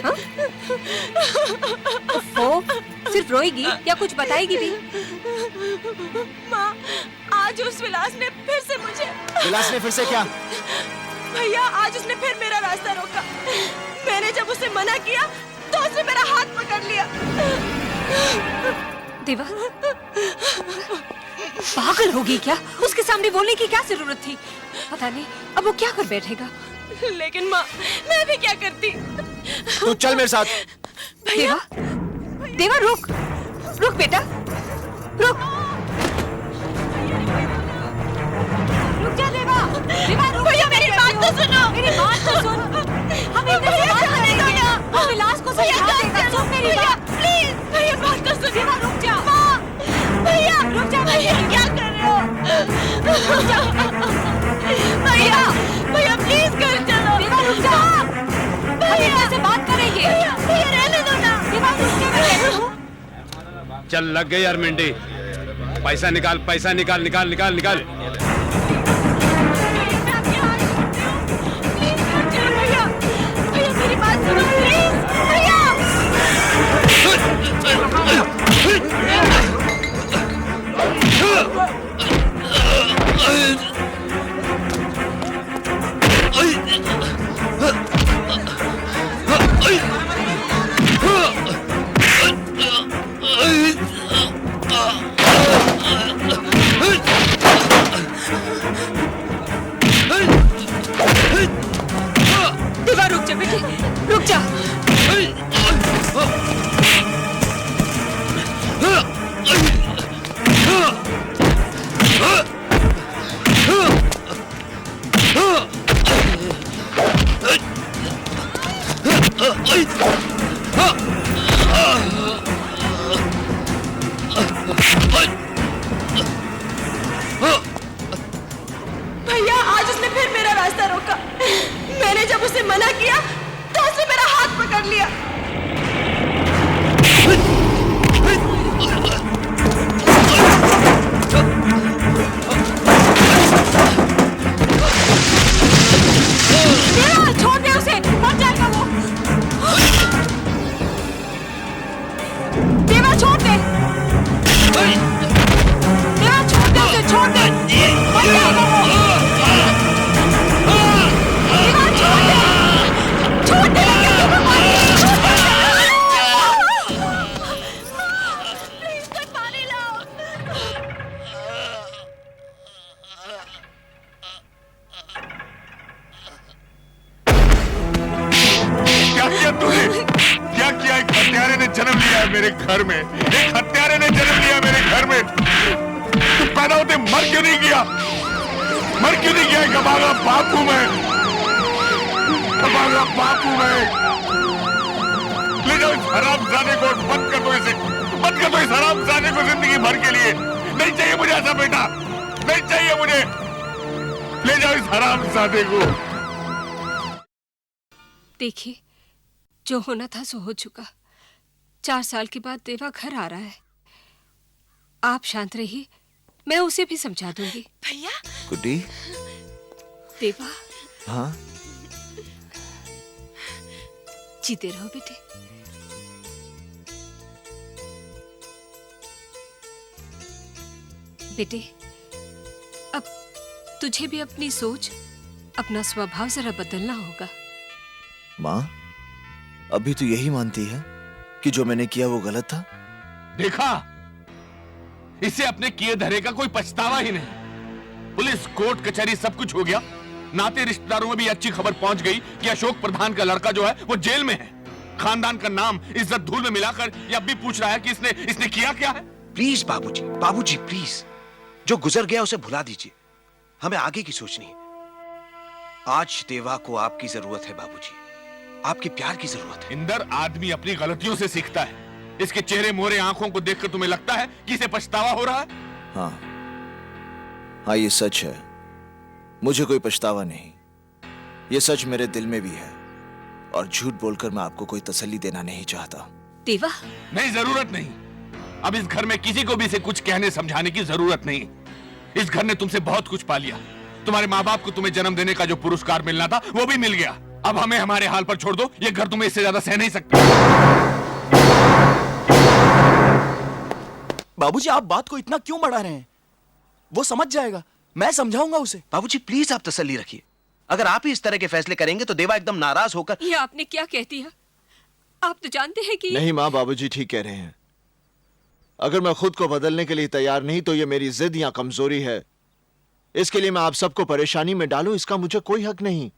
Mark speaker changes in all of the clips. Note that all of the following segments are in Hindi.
Speaker 1: हाँ? सिर्फ रोएगी या कुछ बताएगी भी?
Speaker 2: माँ, आज उस विलास ने फिर से मुझे।
Speaker 3: विलास ने फिर से क्या?
Speaker 2: भैया, आज उसने फिर मेरा रास्ता रोका। मैंने जब उसे मना किया तो उसने मेरा हाथ पकड़ लिया।
Speaker 1: देवा, पागल होगी क्या? उसके सामने बोलने की क्या जरूरत थी? पता नहीं अब वो क्या कर बैठेगा।
Speaker 2: लेकिन माँ, मैं भी क्या करती?
Speaker 3: तू चल मेरे साथ।
Speaker 1: देवा, देवा रुक, रुक बेटा, रुक। रुक जा देवा, देवा रुक।
Speaker 2: भैया मेरी बात तो सुनो।
Speaker 1: मेरी बात तो सुन। हम इधर से बात करेंगे। हम विलास को समझा देगा। सुन मेरी बात,
Speaker 2: प्लीज। भैया बात तो सुन।
Speaker 1: देवा रुक जा।
Speaker 2: भैया
Speaker 1: रुक जा।
Speaker 2: भैया, क्या कर रहे हो? भैया, भैया प्लीज घर चलो।
Speaker 1: देवा रुक जा। भैया से बात करेंगे।
Speaker 2: भैया रहने दो ना।
Speaker 1: देवा रुक जा।
Speaker 4: चल लग गई यार मिंडी। पैसा निकाल, पैसा निकाल, निकाल निकाल निकाल।
Speaker 2: भैया, भैया मेरी बात सुनो प्लीज। भैया
Speaker 1: देवा रुक जा बेटे, रुक जा।
Speaker 2: भैया, आज उसने फिर मेरा रास्ता रोका। मैंने जब उसे मना किया तो उसने मेरा हाथ पकड़ लिया।
Speaker 1: देवा छोड़ दे उसे, मर जाएगा वो। देवा छोड़ दे। देवा छोड़ दे उसे, छोड़ दे, मर जाएगा वो। देवा छोड़ दे, छोड़ दे,
Speaker 2: प्लीज कोई पानी लाओ।
Speaker 5: क्या किया तूने? क्या किया? एक हत्यारे ने जन्म लिया है मेरे घर में। एक हत्यारे ने जन्म लिया मेरे घर में। तू पैदा होते मर क्यों नहीं गया? मर क्यों नहीं गया? एक अभागा बाप हूं मैं, अभागा बाप हूं मैं। ले जाओ इस हरामजादे को, बंद कर दो इसे, बंद कर दो इस हरामजादे को जिंदगी भर के लिए। नहीं चाहिए मुझे ऐसा बेटा, नहीं चाहिए मुझे। ले जाओ इस हरामजादे को।
Speaker 1: देखिए, जो होना था सो हो चुका। 4 साल के बाद देवा घर आ रहा है। आप शांत रहिए, मैं उसे भी समझा दूंगी।
Speaker 2: भैया,
Speaker 3: गुड्डी।
Speaker 1: देवा,
Speaker 3: हाँ?
Speaker 1: जीते रहो बेटे। बेटे, अब तुझे भी अपनी सोच, अपना स्वभाव जरा बदलना होगा।
Speaker 3: माँ, अभी तो यही मानती है कि जो मैंने किया वो गलत था?
Speaker 5: देखा, इसे अपने किए धरे का कोई पछतावा ही नहीं। पुलिस, कोर्ट कचहरी सब कुछ हो गया। नाते रिश्तेदारों में भी अच्छी खबर पहुंच गई कि अशोक प्रधान का लड़का जो है वो जेल में है। खानदान का नाम इज्जत धूल में मिलाकर ये अब भी पूछ रहा है कि इसने किया क्या है।
Speaker 6: प्लीज बाबूजी, बाबूजी प्लीज, जो गुजर गया उसे भुला दीजिए। हमें आगे की सोचनी है। आज देवा को आपकी जरूरत है बाबूजी, आपके प्यार की जरूरत है।
Speaker 5: इंदर, आदमी अपनी गलतियों से सीखता है। इसके चेहरे मोहरे आंखों को देखकर तुम्हें लगता है कि इसे पछतावा हो रहा है?
Speaker 3: हाँ, हाँ ये सच है। मुझे कोई पछतावा नहीं। ये सच मेरे दिल में भी है और झूठ बोलकर मैं आपको कोई तसल्ली देना नहीं चाहता।
Speaker 1: देवा,
Speaker 5: नहीं, जरूरत नहीं। अब इस घर में किसी को भी इसे कुछ कहने समझाने की जरूरत नहीं। इस घर ने तुमसे बहुत कुछ पा लिया। तुम्हारे माँ बाप को तुम्हें जन्म देने का जो पुरस्कार मिलना था वो भी मिल गया। अब हमें हमारे हाल पर छोड़ दो, ये घर तुम्हें इससे ज्यादा सह नहीं सकता।
Speaker 7: बाबूजी, आप बात को इतना क्यों बढ़ा रहे हैं? वो समझ जाएगा, मैं समझाऊंगा उसे।
Speaker 6: बाबूजी प्लीज आप तसल्ली रखिए। अगर आप ही इस तरह के फैसले करेंगे तो देवा एकदम नाराज होकर।
Speaker 1: ये आपने क्या कह दिया? आप तो जानते हैं कि
Speaker 3: नहीं माँ, बाबूजी ठीक कह रहे हैं। अगर मैं खुद को बदलने के लिए तैयार नहीं तो ये मेरी जिद या कमजोरी है। इसके लिए मैं आप सबको परेशानी में डालूं, इसका मुझे कोई हक नहीं।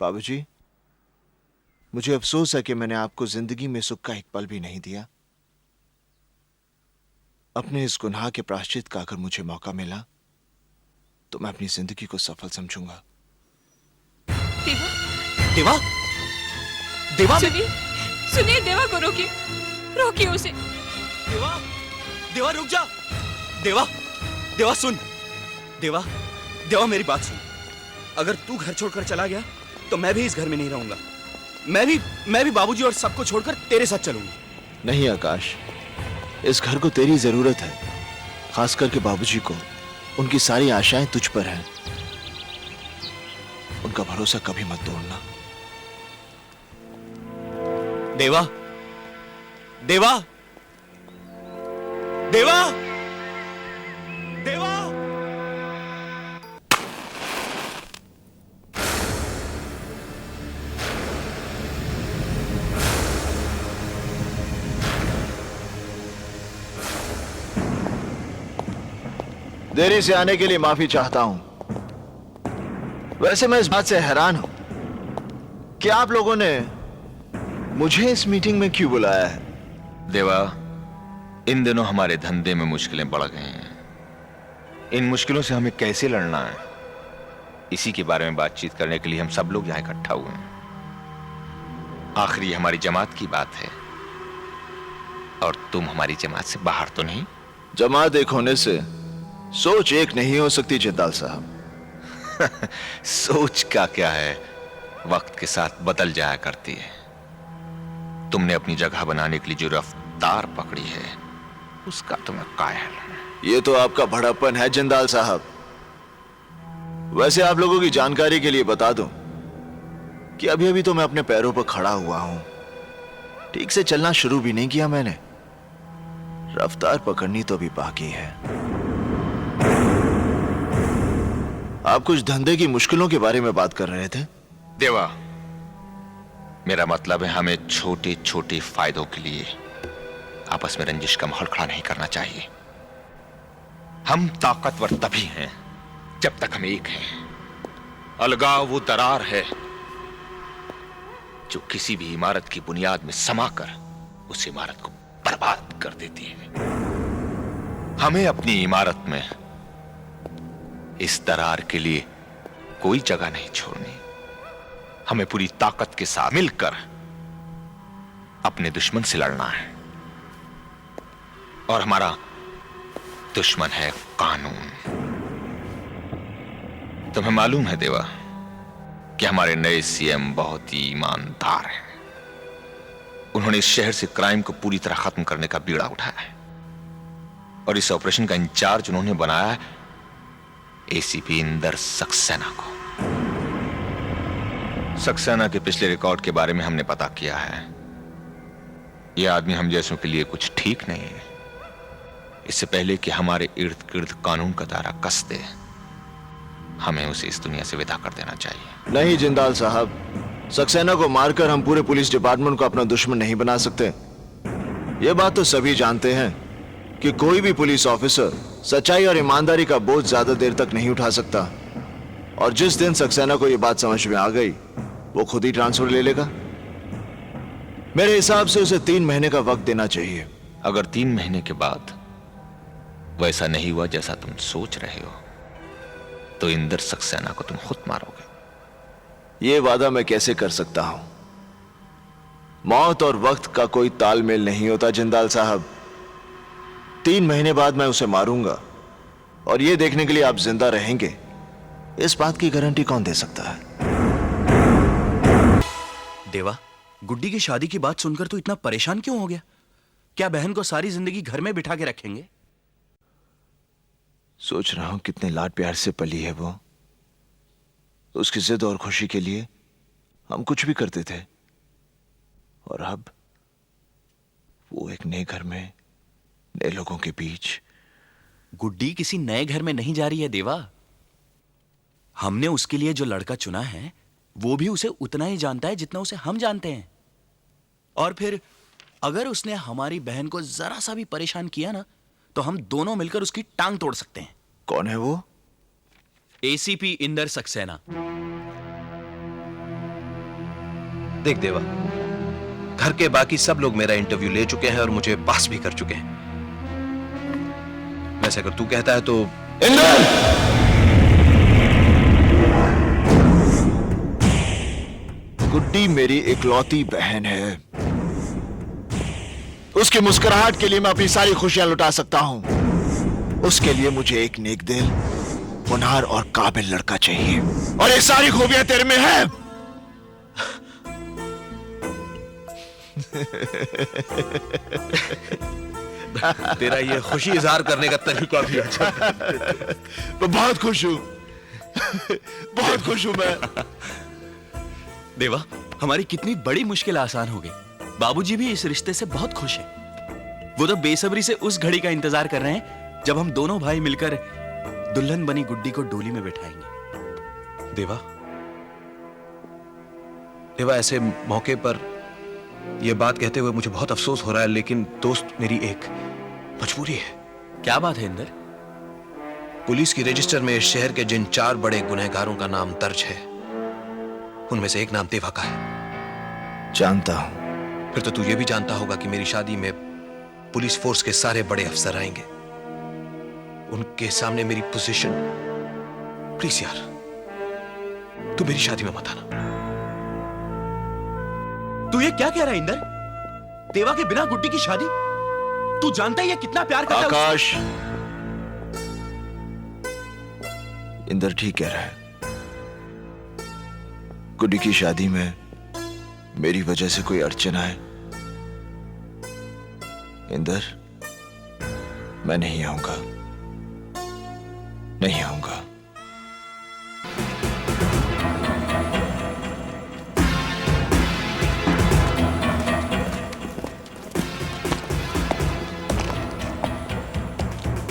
Speaker 3: बाबूजी, मुझे अफसोस है कि मैंने आपको जिंदगी में सुख का एक पल भी नहीं दिया। अपने इस गुनाह के प्रायश्चित का अगर मुझे मौका मिला तो मैं अपनी जिंदगी को सफल समझूंगा।
Speaker 1: देवा,
Speaker 7: देवा, देवा,
Speaker 1: सुनिए, सुनिए, देवा को रोकिए, रोकिए उसे।
Speaker 7: देवा, देवा रुक जा। देवा, देवा सुन। देवा, देवा मेरी बात सुन। अगर तू घर छोड़कर चला गया तो मैं भी इस घर में नहीं रहूंगा। मैं भी बाबूजी और सबको छोड़कर तेरे साथ चलूंगा।
Speaker 3: नहीं आकाश, इस घर को तेरी जरूरत है, खास करके बाबूजी को। उनकी सारी आशाएं तुझ पर हैं। उनका भरोसा कभी मत तोड़ना।
Speaker 7: देवा, देवा, देवा, देवा।
Speaker 3: देरी से आने के लिए माफी चाहता हूं। वैसे मैं इस बात से हैरान हूं कि आप लोगों ने मुझे इस मीटिंग में क्यों बुलाया है।
Speaker 5: देवा, इन दिनों हमारे धंधे में मुश्किलें बढ़ गई हैं। इन मुश्किलों से हमें कैसे लड़ना है, इसी के बारे में बातचीत करने के लिए हम सब लोग यहां इकट्ठा हुए हैं। आखिर ये हमारी जमात की बात है और तुम हमारी जमात से बाहर तो नहीं।
Speaker 3: जमात एक होने से सोच एक नहीं हो सकती जिंदाल साहब।
Speaker 5: सोच का क्या है, वक्त के साथ बदल जाया करती है। तुमने अपनी जगह बनाने के लिए जो रफ्तार पकड़ी है उसका तुम्हें कायल हूं।
Speaker 3: ये तो आपका बड़ापन है जिंदाल साहब। वैसे आप लोगों की जानकारी के लिए बता दूं कि अभी अभी तो मैं अपने पैरों पर खड़ा हुआ हूं। ठीक से चलना शुरू भी नहीं किया मैंने। रफ्तार पकड़नी तो अभी बाकी है। आप कुछ धंधे की मुश्किलों के बारे में बात कर रहे थे।
Speaker 5: देवा, मेरा मतलब है हमें छोटे छोटे फायदों के लिए आपस में रंजिश का माहौल खड़ा नहीं करना चाहिए। हम ताकतवर तभी हैं जब तक हम एक हैं। अलगाव वो दरार है जो किसी भी इमारत की बुनियाद में समाकर उस इमारत को बर्बाद कर देती है। हमें अपनी इमारत में इस दरार के लिए कोई जगह नहीं छोड़नी। हमें पूरी ताकत के साथ मिलकर अपने दुश्मन से लड़ना है और हमारा दुश्मन है कानून। तुम्हें मालूम है देवा कि हमारे नए सीएम बहुत ही ईमानदार हैं। उन्होंने इस शहर से क्राइम को पूरी तरह खत्म करने का बीड़ा उठाया है और इस ऑपरेशन का इंचार्ज उन्होंने बनाया है एसीपी इंदर सक्सेना को। सक्सेना के पिछले रिकॉर्ड के बारे में हमने पता किया है। यह आदमी हम जैसों के लिए कुछ ठीक नहीं है। इससे पहले कि हमारे इर्द गिर्द कानून का दायरा कस दे, हमें उसे इस दुनिया से विदा कर देना चाहिए।
Speaker 3: नहीं जिंदाल साहब, सक्सेना को मारकर हम पूरे पुलिस डिपार्टमेंट को अपना दुश्मन नहीं बना सकते। यह बात तो सभी जानते हैं कि कोई भी पुलिस ऑफिसर सच्चाई और ईमानदारी का बोझ ज्यादा देर तक नहीं उठा सकता। और जिस दिन सक्सेना को यह बात समझ में आ गई, वो खुद ही ट्रांसफर ले लेगा। मेरे हिसाब से उसे 3 महीने का वक्त देना चाहिए।
Speaker 5: अगर 3 महीने के बाद वैसा नहीं हुआ जैसा तुम सोच रहे हो, तो इंदर सक्सेना को तुम खुद मारोगे।
Speaker 3: यह वादा मैं कैसे कर सकता हूं? मौत और वक्त का कोई तालमेल नहीं होता जिंदाल साहब। 3 महीने बाद मैं उसे मारूंगा और यह देखने के लिए आप जिंदा रहेंगे, इस बात की गारंटी कौन दे सकता है?
Speaker 7: देवा, गुड्डी की शादी की बात सुनकर तू इतना परेशान क्यों हो गया? क्या बहन को सारी जिंदगी घर में बिठा के रखेंगे?
Speaker 3: सोच रहा हूं कितने लाड प्यार से पली है वो। उसकी जिद और खुशी के लिए हम कुछ भी करते थे, और अब वो एक नए घर में नए लोगों के बीच।
Speaker 7: गुड्डी किसी नए घर में नहीं जा रही है देवा। हमने उसके लिए जो लड़का चुना है वो भी उसे उतना ही जानता है जितना उसे हम जानते हैं। और फिर अगर उसने हमारी बहन को जरा सा भी परेशान किया ना, तो हम दोनों मिलकर उसकी टांग तोड़ सकते हैं।
Speaker 3: कौन है वो?
Speaker 7: एसीपी इंदर सक्सेना।
Speaker 6: देख देवा, घर के बाकी सब लोग मेरा इंटरव्यू ले चुके हैं और मुझे पास भी कर चुके हैं। वैसे अगर तू कहता है तो।
Speaker 3: इंदर! गुड्डी मेरी इकलौती बहन है। उसकी मुस्कुराहट के लिए मैं अपनी सारी खुशियां लुटा सकता हूं। उसके लिए मुझे एक नेक दिल, होनहार और काबिल लड़का चाहिए, और ये सारी खूबियां तेरे में है।
Speaker 6: तेरा ये खुशी इजहार करने का तरीका भी अच्छा है।
Speaker 3: मैं बहुत खुश हूं। बहुत खुश हूं मैं।
Speaker 7: देवा, हमारी कितनी बड़ी मुश्किल आसान हो गई। बाबूजी भी इस रिश्ते से बहुत खुश हैं। वो तो बेसब्री से उस घड़ी का इंतजार कर रहे हैं जब हम दोनों भाई मिलकर दुल्हन बनी गुड्डी को डोली में बैठाएंगे।
Speaker 6: देवा, देवा, ऐसे मौके पर यह बात कहते हुए मुझे बहुत अफसोस हो रहा है, लेकिन दोस्त मेरी एक मजबूरी है।
Speaker 7: क्या बात है इंदर?
Speaker 6: पुलिस की रजिस्टर में इस शहर के जिन 4 बड़े गुनहगारों का नाम दर्ज है, उनमें से एक नाम देवा का है।
Speaker 3: जानता हूं।
Speaker 6: फिर तो तू ये भी जानता होगा कि मेरी शादी में पुलिस फोर्स के सारे बड़े अफसर आएंगे। उनके सामने मेरी पोजीशन, प्लीज यार, तू मेरी शादी में मत आना।
Speaker 7: तू ये क्या कह रहा है इंदर? देवा के बिना गुड्डी की शादी? तू जानता है ये कितना प्यार करता है
Speaker 3: आकाश, इंदर ठीक कह रहा है। गुड्डी की शादी में मेरी वजह से कोई अड़चन आए, इंदर, मैं नहीं आऊंगा, नहीं आऊंगा।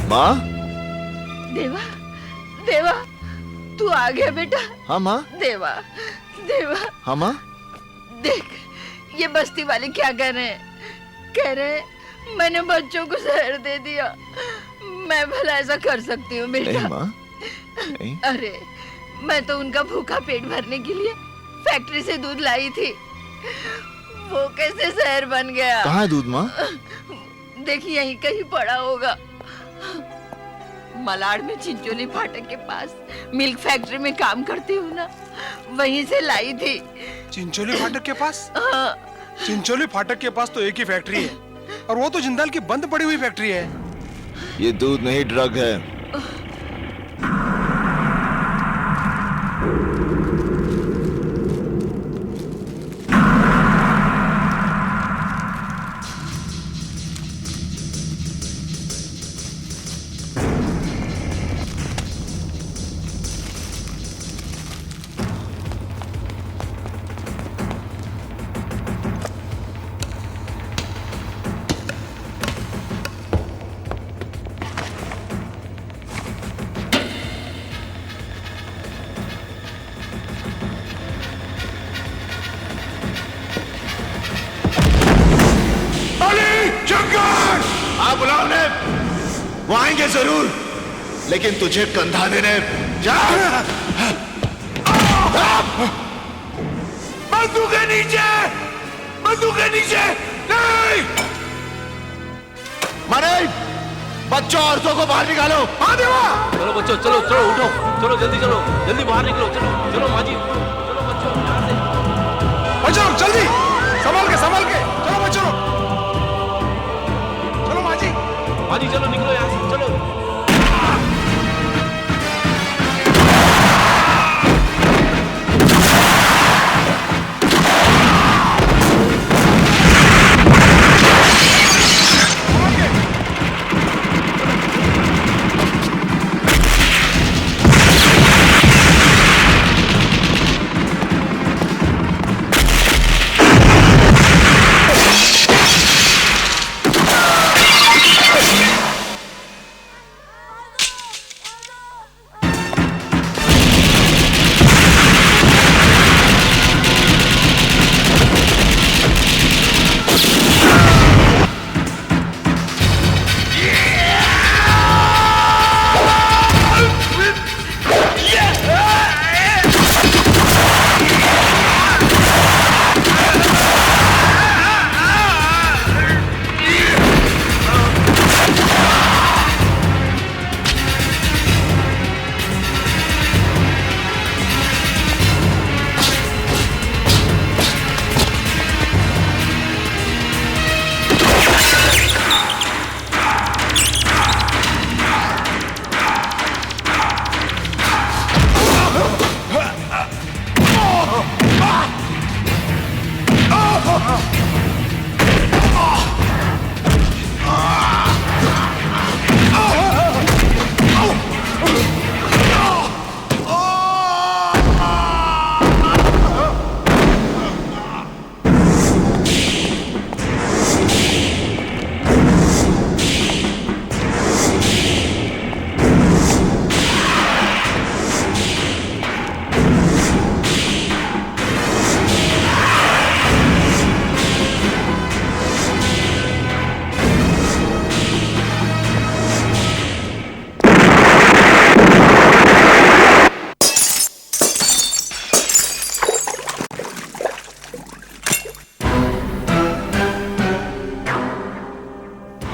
Speaker 3: माँ?
Speaker 8: देवा, देवा, तू आ गया बेटा।
Speaker 3: हाँ माँ।
Speaker 8: देवा, देवा,
Speaker 3: हाँ माँ।
Speaker 8: देख, ये बस्ती वाले क्या कह रहे हैं? कह रहे हैं मैंने बच्चों को जहर दे दिया। मैं भला ऐसा कर सकती हूँ बेटा?
Speaker 3: नहीं माँ, नहीं।
Speaker 8: अरे, मैं तो उनका भूखा पेट भरने के लिए फैक्ट्री से दूध लाई थी। वो कैसे जहर बन गया?
Speaker 3: कहाँ है दूध माँ?
Speaker 8: देखिए यहीं कहीं पड़ा होगा। मलाड में चिंचोली फाटक के पास मिल्क फैक्ट्री में काम करती हूँ ना, वहीं से लाई थी।
Speaker 9: चिंचोली फाटक के पास?
Speaker 8: हाँ।
Speaker 9: चिंचोली फाटक के पास तो एक ही फैक्ट्री है, और वो तो जिंदाल की बंद पड़ी हुई फैक्ट्री है।
Speaker 3: ये दूध नहीं, ड्रग है। बुलाओ ने, वो आएंगे जरूर, लेकिन तुझे कंधा देने। जा! बंदूक के नीचे, बंदूक के नीचे। नहीं! मारे, बच्चों औरतों को बाहर निकालो। हाँ देवा।
Speaker 10: चलो बच्चों, चलो चलो, उठो, चलो जल्दी चलो, जल्दी बाहर निकलो, चलो चलो माजी, चलो बच्चों यहाँ से।
Speaker 9: बच्चों जल्दी, संभाल के, संभाल के, चलो बच्चों, चलो माजी,
Speaker 10: माजी चलो निकलो यहाँ से, चलो।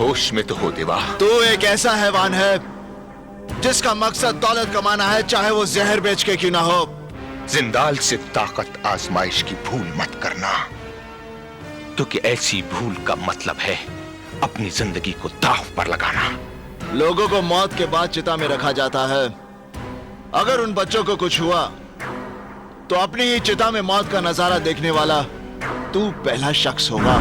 Speaker 11: होश में तो हो देवा।
Speaker 3: तू एक ऐसा हैवान है जिसका मकसद दौलत कमाना है, चाहे वो जहर बेच के क्यों ना हो।
Speaker 11: जिंदाल से ताकत आजमाइश की भूल मत करना, क्योंकि ऐसी भूल का मतलब है अपनी जिंदगी को दांव पर लगाना।
Speaker 3: लोगों को मौत के बाद चिता में रखा जाता है। अगर उन बच्चों को कुछ हुआ तो अपनी ही चिता में मौत का नजारा देखने वाला तू पहला शख्स होगा।